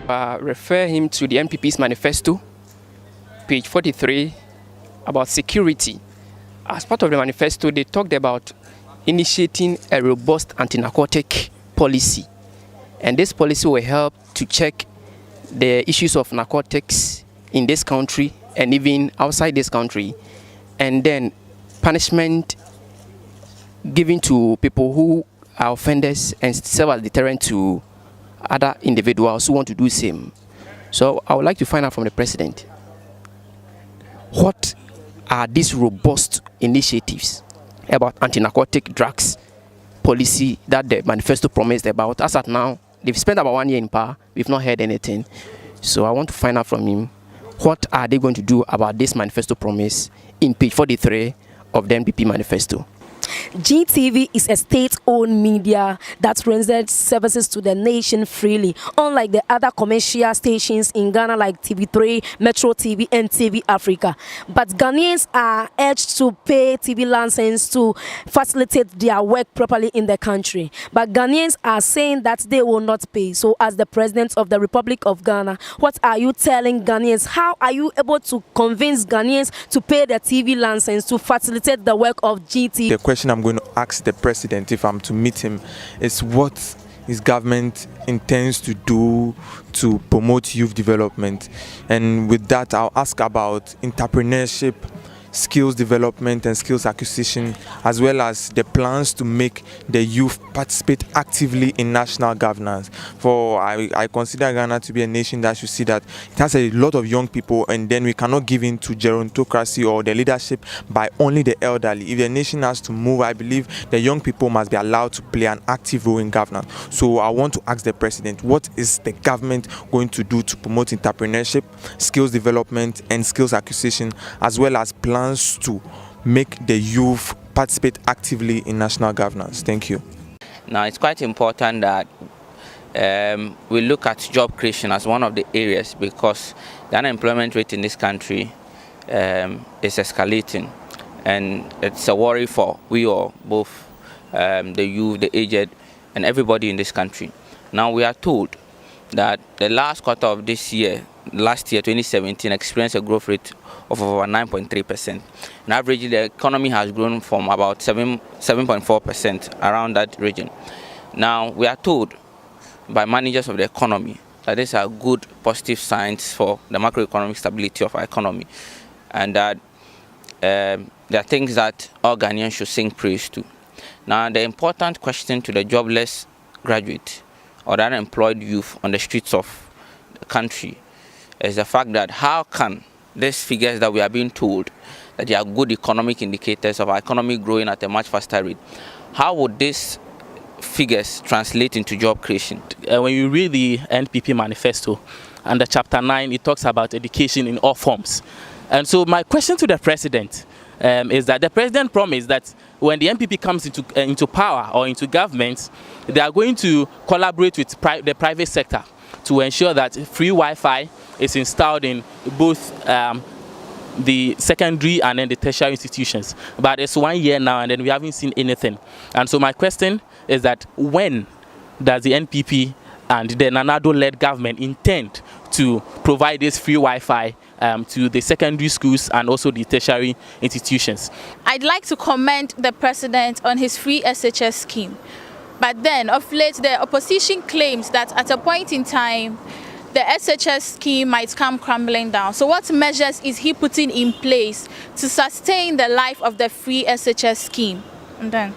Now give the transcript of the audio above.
Refer him to the NPP's manifesto, page 43, about security. As part of the manifesto, they talked about initiating a robust anti-narcotic policy. And this policy will help to check the issues of narcotics in this country and even outside this country. And then punishment given to people who are offenders and serve as deterrent to other individuals who want to do the same. So I would like to find out from the president, what are these robust initiatives about anti-narcotic drugs policy that the manifesto promised about? As at now, they've spent about 1 year in power. We've not heard anything. So I want to find out from him, what are they going to do about this manifesto promise in page 43 of the NPP manifesto? GTV is a state-owned media that renders services to the nation freely, unlike the other commercial stations in Ghana like TV3, Metro TV, and TV Africa. But Ghanaians are urged to pay TV license to facilitate their work properly in the country. But Ghanaians are saying that they will not pay. So as the President of the Republic of Ghana, what are you telling Ghanaians? How are you able to convince Ghanaians to pay the TV license to facilitate the work of GTV? The question I'm going to ask the president, if I'm to meet him, is what his government intends to do to promote youth development. And with that, I'll ask about entrepreneurship, skills development and skills acquisition, as well as the plans to make the youth participate actively in national governance. For I consider Ghana to be a nation that should see that it has a lot of young people, and then we cannot give in to gerontocracy or the leadership by only the elderly. If the nation has to move, I believe the young people must be allowed to play an active role in governance. So I want to ask the president, what is the government going to do to promote entrepreneurship, skills development and skills acquisition, as well as plans to make the youth participate actively in national governance? Thank you. Now, it's quite important that we look at job creation as one of the areas, because the unemployment rate in this country is escalating, and it's a worry for we all, both the youth, the aged, and everybody in this country. Now, we are told that the last quarter of this year, last year, 2017, experienced a growth rate of over 9.3%. And averagely, the economy has grown from about 7.4% around that region. Now, we are told by managers of the economy that these are good, positive signs for the macroeconomic stability of our economy, and that there are things that all Ghanaians should sing praise to. Now, the important question to the jobless graduate or the unemployed youth on the streets of the country is the fact that how can these figures that we are being told that they are good economic indicators of our economy growing at a much faster rate, how would these figures translate into job creation? When you read the NPP manifesto, under chapter 9, it talks about education in all forms. And so my question to the president is that the president promised that when the NPP comes into power or into government, they are going to collaborate with the private sector to ensure that free Wi-Fi is installed in both the secondary and then the tertiary institutions. But it's 1 year now, and then we haven't seen anything. And so my question is that when does the NPP and the Nana Addo-led government intend to provide this free Wi-Fi to the secondary schools and also the tertiary institutions? I'd like to commend the president on his free SHS scheme. But then, of late, the opposition claims that at a point in time, the SHS scheme might come crumbling down. So what measures is he putting in place to sustain the life of the free SHS scheme? I'm done.